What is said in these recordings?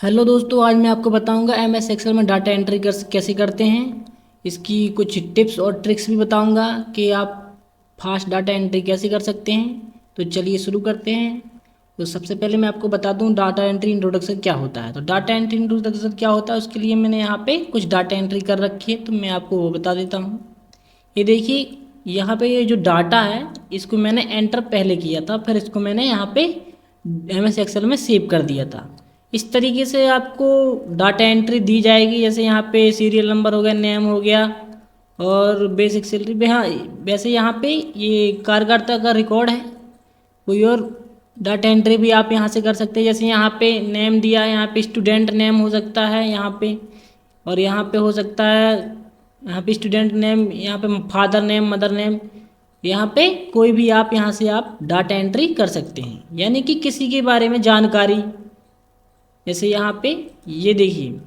Hello दोस्तों, आज मैं आपको बताऊंगा एमएस एक्सेल में डाटा एंट्री कैसे करते हैं। इसकी कुछ टिप्स और ट्रिक्स भी बताऊंगा कि आप फास्ट डाटा एंट्री कैसे कर सकते हैं। तो चलिए शुरू करते हैं। तो सबसे पहले मैं आपको बता दूं डाटा एंट्री इंट्रोडक्शन क्या होता है। तो डाटा एंट्री इंट्रोडक्शन क्या होता है उसके लिए मैंने यहाँ पे कुछ डाटा एंट्री कर रखी है, तो मैं आपको वो बता देता हूँ। ये देखिए, यहाँ पे ये जो डाटा है इसको मैंने एंटर पहले किया था, फिर इसको मैंने यहाँ पे एमएस एक्सेल में सेव कर दिया था। इस तरीके से आपको डाटा एंट्री दी जाएगी। जैसे यहाँ पे सीरियल नंबर हो गया, नेम हो गया और बेसिक सैलरी। हाँ, वैसे यहाँ पे ये कार्यकर्ता का रिकॉर्ड है। कोई और डाटा एंट्री भी आप यहाँ से कर सकते हैं। जैसे यहाँ पे नेम दिया है, यहाँ पे स्टूडेंट नेम हो सकता है यहाँ पे, और यहाँ पे हो सकता है यहाँ पे स्टूडेंट नेम, यहाँ पे फादर नेम, मदर नेम। यहाँ पे कोई भी आप यहाँ से आप डाटा एंट्री कर सकते हैं, यानी कि किसी के बारे में जानकारी। जैसे यहाँ पे ये देखिए,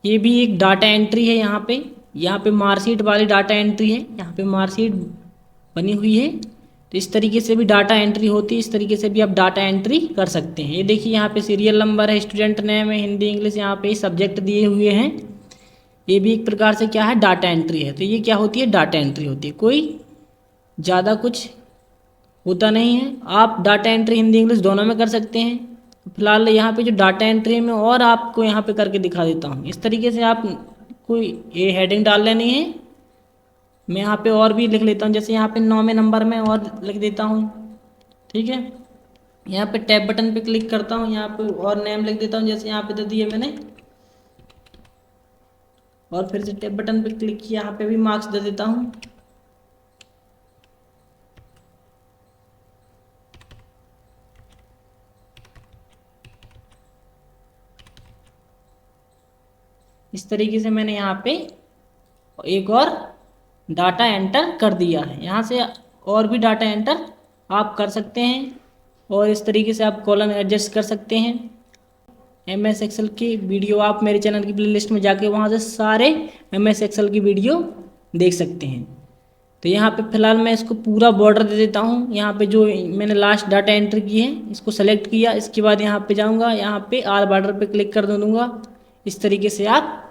ये भी एक डाटा एंट्री है। यहाँ पे मार्कशीट वाली डाटा एंट्री है। यहाँ पे मार्कशीट बनी हुई है। तो इस तरीके से भी डाटा एंट्री होती है। इस तरीके से भी आप डाटा एंट्री कर सकते हैं। ये देखिए, यहाँ पे सीरियल नंबर है, स्टूडेंट नेम है, हिंदी इंग्लिश, यहाँ पे सब्जेक्ट दिए हुए हैं। ये भी एक प्रकार से क्या है, डाटा एंट्री है। तो ये क्या होती है, डाटा एंट्री होती है। कोई ज़्यादा कुछ होता नहीं है। आप डाटा एंट्री हिंदी इंग्लिश दोनों में कर सकते हैं। फिलहाल यहाँ पे जो डाटा एंट्री है मैं और आपको यहाँ पे करके दिखा देता हूँ। इस तरीके से आप कोई ये हेडिंग डाल लेनी है। मैं यहाँ पे और भी लिख लेता हूँ। जैसे यहाँ पे 9वें नंबर में और लिख देता हूँ। ठीक है, यहाँ पे टैब बटन पे क्लिक करता हूँ, यहाँ पे और नेम लिख देता हूँ। जैसे यहाँ पे दे दिए मैंने, और फिर से टैब बटन पे क्लिक किया, यहाँ पे भी मार्क्स दे देता हूँ। इस तरीके से मैंने यहाँ पे एक और डाटा एंटर कर दिया है। यहाँ से और भी डाटा एंटर आप कर सकते हैं, और इस तरीके से आप कॉलम एडजस्ट कर सकते हैं। एम एस एक्सेल की वीडियो आप मेरे चैनल की प्लेलिस्ट में जाके वहाँ से सारे एम एस एक्सेल की वीडियो देख सकते हैं। तो यहाँ पे फिलहाल मैं इसको पूरा बॉर्डर दे देता हूँ। यहाँ पे जो मैंने लास्ट डाटा एंटर की है इसको सेलेक्ट किया, इसके बाद यहाँ पे जाऊँगा, यहाँ पे आल बॉर्डर पे क्लिक कर दूँगा। इस तरीके से आप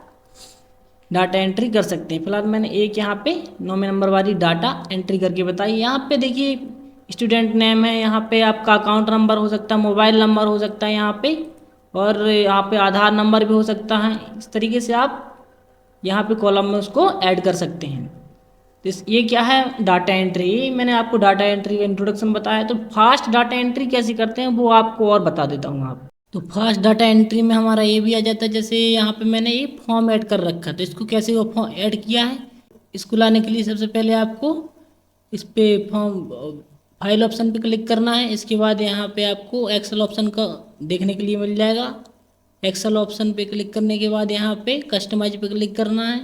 डाटा एंट्री कर सकते हैं। फिलहाल मैंने एक यहाँ पे 9वें नंबर वाली डाटा एंट्री करके बताई। यहाँ पे देखिए, स्टूडेंट नेम है, यहाँ पे आपका अकाउंट नंबर हो सकता है, मोबाइल नंबर हो सकता है यहाँ पे, और यहाँ पे आधार नंबर भी हो सकता है। इस तरीके से आप यहाँ पे कॉलम में उसको ऐड कर सकते हैं। तो ये क्या है, डाटा एंट्री। ये मैंने आपको डाटा एंट्री का इंट्रोडक्शन बताया। तो फास्ट डाटा एंट्री कैसे करते हैं वो आपको और बता देता हूँ आप। तो फास्ट डाटा एंट्री में हमारा ये भी आ जाता है। जैसे यहाँ पे मैंने ये फॉर्म ऐड कर रखा है, तो इसको कैसे वो फॉर्म ऐड किया है, इसको लाने के लिए सबसे पहले आपको इस पे फॉर्म फाइल ऑप्शन पे क्लिक करना है। इसके बाद यहाँ पे आपको एक्सेल ऑप्शन का देखने के लिए मिल जाएगा। एक्सेल ऑप्शन पे क्लिक करने के बाद यहाँ पे कस्टमाइज पे क्लिक करना है,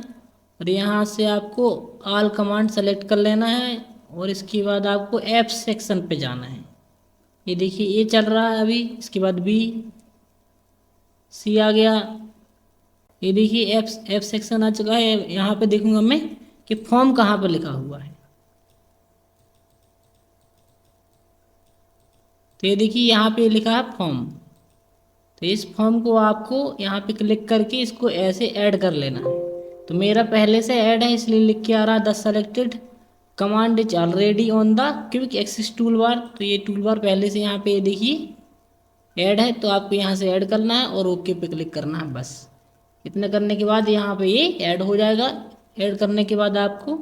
और यहाँ से आपको ऑल कमांड सेलेक्ट कर लेना है, और इसके बाद आपको ऐप सेक्शन पे जाना है। ये देखिए, ये चल रहा है अभी। इसके बाद बी सी आ गया। ये देखिए, एफ सेक्शन आ चुका है। यहाँ पे देखूंगा मैं कि फॉर्म कहाँ पर लिखा हुआ है। तो ये देखिए, यहाँ पे लिखा है फॉर्म। तो इस फॉर्म को आपको यहाँ पे क्लिक करके इसको ऐसे ऐड कर लेना है। तो मेरा पहले से ऐड है, इसलिए लिख के आ रहा है the selected command is already on the quick access toolbar. तो ये टूल बार पहले से यहाँ पे देखिए ऐड है, तो आपको यहाँ से ऐड करना है और ओके पे क्लिक करना है। बस इतना करने के बाद यहाँ पे ये ऐड हो जाएगा। ऐड करने के बाद आपको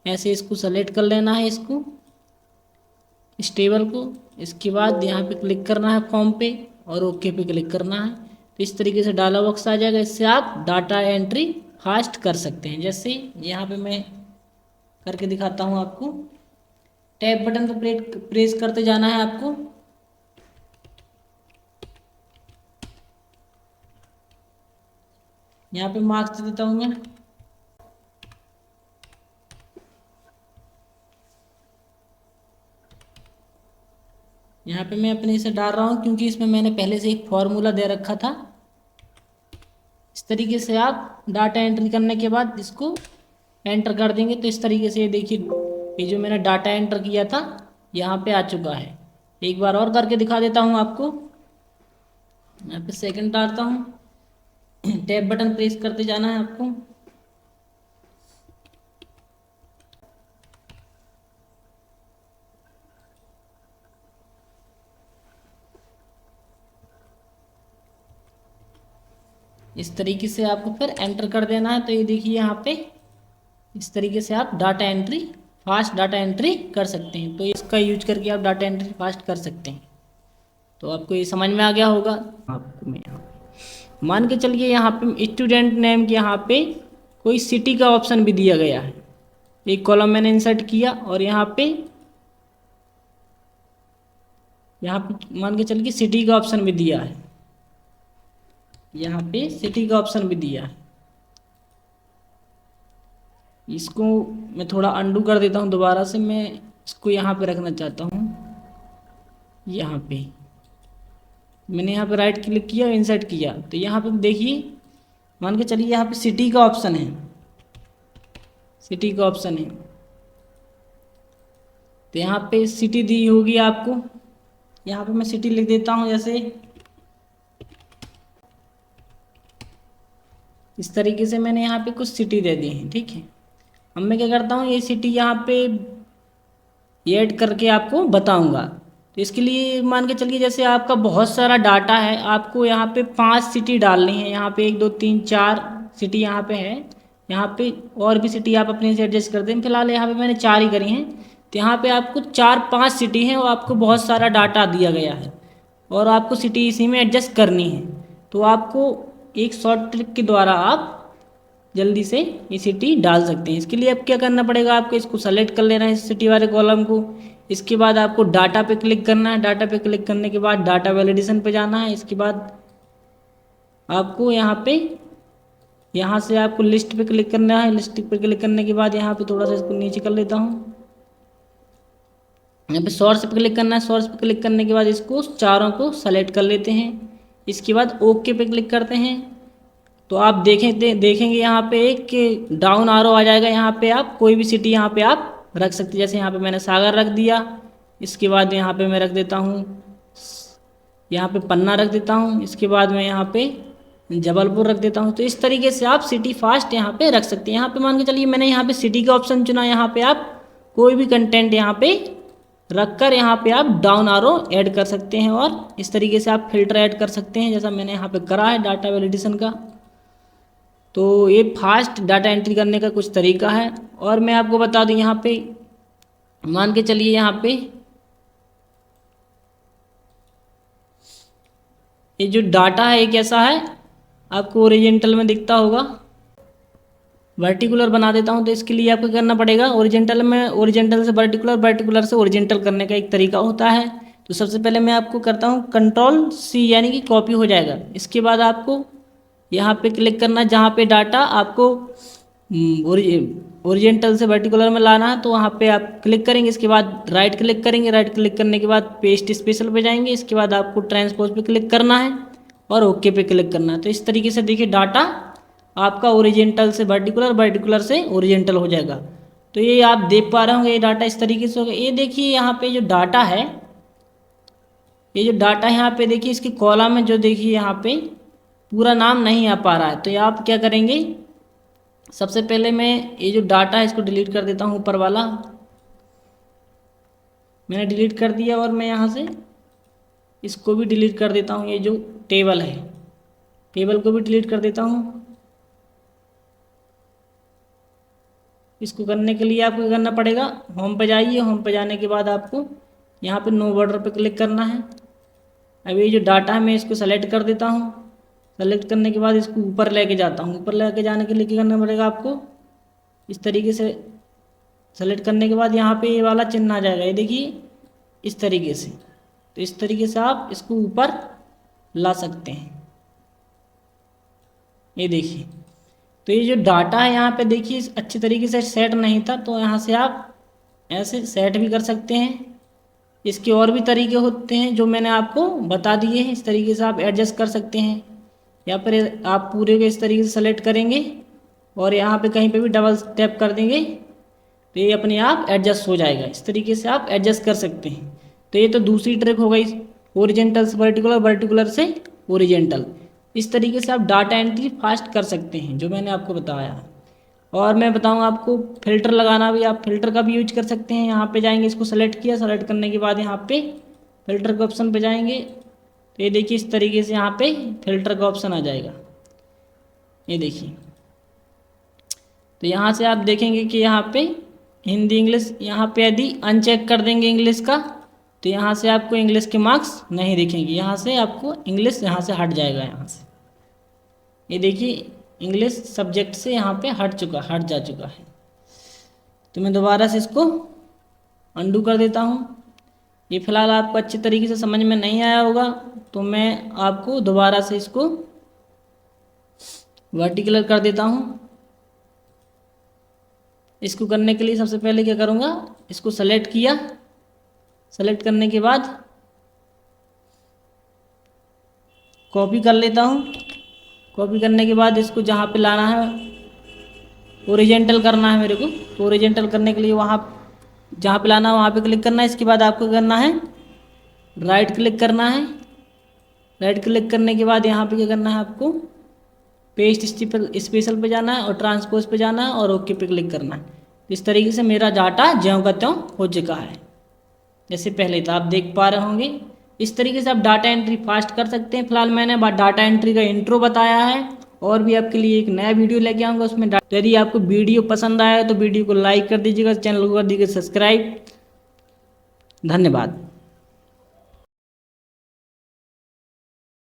ऐसे इसको सेलेक्ट कर लेना है, इसको इस टेबल को। इसके बाद यहाँ पे क्लिक करना है फॉर्म पे, और ओके पे क्लिक करना है। तो इस तरीके से डायलॉग बॉक्स आ जाएगा। इससे आप डाटा एंट्री फास्ट कर सकते हैं। जैसे यहाँ पे मैं करके दिखाता हूँ आपको। टैब बटन पर प्रेस करते जाना है आपको। यहाँ पे मार्क्स दे देता हूँ मैं। यहाँ पे मैं अपने से डाल रहा हूँ, क्योंकि इसमें मैंने पहले से एक फॉर्मूला दे रखा था। इस तरीके से आप डाटा एंट्री करने के बाद इसको एंटर कर देंगे। तो इस तरीके से ये देखिए, ये जो मैंने डाटा एंटर किया था यहाँ पे आ चुका है। एक बार और करके दिखा देता हूँ आपको। यहाँ पे सेकंड डालता हूँ। टैब बटन प्रेस करते जाना है आपको। इस तरीके से आपको फिर एंटर कर देना है। तो ये देखिए यहाँ पे इस तरीके से आप data entry, fast data entry कर सकते हैं। तो इसका यूज करके आप डाटा एंट्री फास्ट कर सकते हैं। तो आपको ये समझ में आ गया होगा। आपको मैं यहाँ मान के चलिए यहाँ पे स्टूडेंट नेम के यहाँ पे कोई सिटी का ऑप्शन भी दिया गया है। एक कॉलम मैंने इंसर्ट किया और यहाँ पे मान के चलिए सिटी का ऑप्शन भी दिया है। यहाँ पे सिटी का ऑप्शन भी दिया है। इसको मैं थोड़ा अंडू कर देता हूँ दोबारा से। मैं इसको यहाँ पे रखना चाहता हूँ। यहाँ पे मैंने यहाँ पे राइट क्लिक किया और इंसर्ट किया। तो यहाँ पे देखिए मान के चलिए यहाँ पे सिटी का ऑप्शन है। सिटी का ऑप्शन है तो यहाँ पे सिटी दी होगी आपको। यहाँ पे मैं सिटी लिख देता हूँ जैसे इस तरीके से मैंने यहाँ पे कुछ सिटी दे दी है। ठीक है, अब मैं क्या करता हूँ, ये सिटी यहाँ पे ऐड करके आपको बताऊँगा। तो इसके लिए मान के चलिए जैसे आपका बहुत सारा डाटा है, आपको यहाँ पे 5 सिटी डालनी है। यहाँ पे 1 2 3 4 सिटी यहाँ पे है। यहाँ पे और भी सिटी आप अपने से एडजस्ट कर दें। फिलहाल यहाँ पे मैंने 4 ही करी हैं। तो यहाँ पे आपको 4-5 सिटी हैं और आपको बहुत सारा डाटा दिया गया है और आपको सिटी इसी में एडजस्ट करनी है। तो आपको एक शॉर्ट ट्रिक के द्वारा आप जल्दी से ये सिटी डाल सकते हैं। इसके लिए अब क्या करना पड़ेगा, आपको इसको सेलेक्ट कर लेना है इस सिटी वाले कॉलम को। इसके बाद आपको डाटा पे क्लिक करना है। डाटा पे क्लिक करने के बाद डाटा वैलिडेशन पे जाना है। इसके बाद आपको यहाँ से आपको लिस्ट पे क्लिक करना है। लिस्ट पे क्लिक करने के बाद यहाँ पे थोड़ा सा इसको नीचे कर लेता हूँ। यहाँ पे सोर्स पे क्लिक करना है। सोर्स पे क्लिक करने के बाद इसको चारों को सेलेक्ट कर लेते हैं। इसके बाद ओके पे क्लिक करते हैं। तो आप देखेंगे यहाँ पे एक डाउन आरो आ जाएगा। यहाँ पे आप कोई भी सिटी यहाँ पे आप रख सकते हैं। जैसे यहाँ पे मैंने सागर रख दिया। इसके बाद यहाँ पे मैं रख देता हूँ, यहाँ पे पन्ना रख देता हूँ। इसके बाद मैं यहाँ पे जबलपुर रख देता हूँ। तो इस तरीके से आप सिटी फास्ट यहाँ पे रख सकते हैं। यहाँ पे मान के चलिए मैंने यहाँ पे सिटी का ऑप्शन चुना। यहाँ पे आप कोई भी कंटेंट यहाँ पे रख कर यहाँ पे आप डाउन आरो ऐड कर सकते हैं और इस तरीके से आप फिल्टर ऐड कर सकते हैं, जैसा मैंने यहाँ पे करा है डाटा वैलिडेशन का। तो ये फास्ट डाटा एंट्री करने का कुछ तरीका है। और मैं आपको बता दूं, यहाँ पे मान के चलिए यहाँ पे ये जो डाटा है ये कैसा है, आपको ओरिजेंटल में दिखता होगा। वर्टिकुलर बना देता हूँ। तो इसके लिए आपको करना पड़ेगा ओरिजेंटल में, ओरिजेंटल से वर्टिकुलर, वर्टिकुलर से ओरिजेंटल करने का एक तरीका होता है। तो सबसे पहले मैं आपको करता हूँ Ctrl+C, यानी कि कॉपी हो जाएगा। इसके बाद आपको यहाँ पे क्लिक करना जहाँ पे डाटा आपको ओरिजेंटल से वर्टिकुलर में लाना है। तो वहाँ पे आप क्लिक करेंगे। इसके बाद राइट क्लिक करेंगे। राइट क्लिक करने के बाद पेस्ट स्पेशल पे जाएंगे। इसके बाद आपको ट्रांसपोज पे क्लिक करना है और ओके पे क्लिक करना है। तो इस तरीके से देखिए डाटा आपका ओरिजेंटल से वर्टिकुलर, वर्टिकुलर से ओरिजेंटल हो जाएगा। तो ये आप देख पा रहे होंगे, ये डाटा इस तरीके से होगा। ये देखिए यहाँ पे जो डाटा है, ये जो डाटा है यहाँ पे देखिए इसके कॉलम में जो देखिए यहाँ पे पूरा नाम नहीं आ पा रहा है। तो ये आप क्या करेंगे, सबसे पहले मैं ये जो डाटा है इसको डिलीट कर देता हूँ। ऊपर वाला मैंने डिलीट कर दिया और मैं यहाँ से इसको भी डिलीट कर देता हूँ। ये जो टेबल है, टेबल को भी डिलीट कर देता हूँ। इसको करने के लिए आपको करना पड़ेगा, होम पे जाइए। होम पे जाने के बाद आपको यहाँ पे नो बॉर्डर पे क्लिक करना है। अब ये जो डाटा है मैं इसको सेलेक्ट कर देता हूँ। सेलेक्ट करने के बाद इसको ऊपर लेके जाता हूँ। ऊपर लेके जाने के लिए क्या करना पड़ेगा आपको, इस तरीके से सेलेक्ट करने के बाद यहाँ पे ये वाला चिन्ह आ जाएगा। ये देखिए इस तरीके से। तो इस तरीके से आप इसको ऊपर ला सकते हैं। ये देखिए, तो ये जो डाटा है यहाँ पे देखिए अच्छे तरीके से सेट नहीं था। तो यहाँ से आप ऐसे सेट भी कर सकते हैं। इसके और भी तरीके होते हैं जो मैंने आपको बता दिए हैं। इस तरीके से आप एडजस्ट कर सकते हैं। या फिर आप पूरे को इस तरीके से सेलेक्ट करेंगे और यहाँ पे कहीं पे भी डबल टैप कर देंगे तो ये अपने आप एडजस्ट हो जाएगा। इस तरीके से आप एडजस्ट कर सकते हैं। तो ये तो दूसरी ट्रिक हो गई ओरिजेंटल से वर्टिकुलर, वर्टिकुलर से ओरिजेंटल। इस तरीके से आप डाटा एंट्री फास्ट कर सकते हैं, जो मैंने आपको बताया। और मैं बताऊंगा आपको फ़िल्टर लगाना भी, आप फ़िल्टर का भी यूज कर सकते हैं। यहाँ पे जाएंगे, इसको सेलेक्ट किया, सेलेक्ट करने के बाद यहाँ पे फ़िल्टर के ऑप्शन पे जाएंगे, तो ये देखिए इस तरीके से यहाँ पे फ़िल्टर का ऑप्शन आ जाएगा, ये देखिए। तो यहाँ से आप देखेंगे कि यहाँ पे हिंदी इंग्लिश, यहाँ पे यदि अनचेक कर देंगे इंग्लिश का, तो यहाँ से आपको इंग्लिश के मार्क्स नहीं दिखेंगे, यहाँ से आपको इंग्लिश यहाँ से हट जाएगा। यहाँ से ये देखिए इंग्लिश सब्जेक्ट से यहाँ पे हट जा चुका है। तो मैं दोबारा से इसको अंडू कर देता हूँ। ये फिलहाल आपको अच्छे तरीके से समझ में नहीं आया होगा, तो मैं आपको दोबारा से इसको वर्टिकल कर देता हूँ। इसको करने के लिए सबसे पहले क्या करूँगा, इसको सेलेक्ट किया, सेलेक्ट करने के बाद कॉपी कर लेता हूँ। कॉपी करने के बाद इसको जहाँ पे लाना है, ओरिजेंटल करना है मेरे को, तो ओरिजेंटल करने के लिए वहाँ जहाँ पे लाना है वहाँ पे क्लिक करना है। इसके बाद आपको करना है राइट क्लिक करना है। राइट क्लिक करने के बाद यहाँ पे क्या करना है, आपको पेस्ट स्पेशल पे जाना है और ट्रांसपोज पे जाना है और ओके पे क्लिक करना है। इस तरीके से मेरा डाटा ज्यों का त्यों हो चुका है, जैसे पहले था, आप देख पा रहे होंगे। इस तरीके से आप डाटा एंट्री फास्ट कर सकते हैं। फिलहाल मैंने डाटा एंट्री का इंट्रो बताया है, और भी आपके लिए एक नया वीडियो लेके आऊँगा उसमें। यदि आपको वीडियो पसंद आया तो वीडियो को लाइक कर दीजिएगा, चैनल को कर दीजिएगा सब्सक्राइब। धन्यवाद।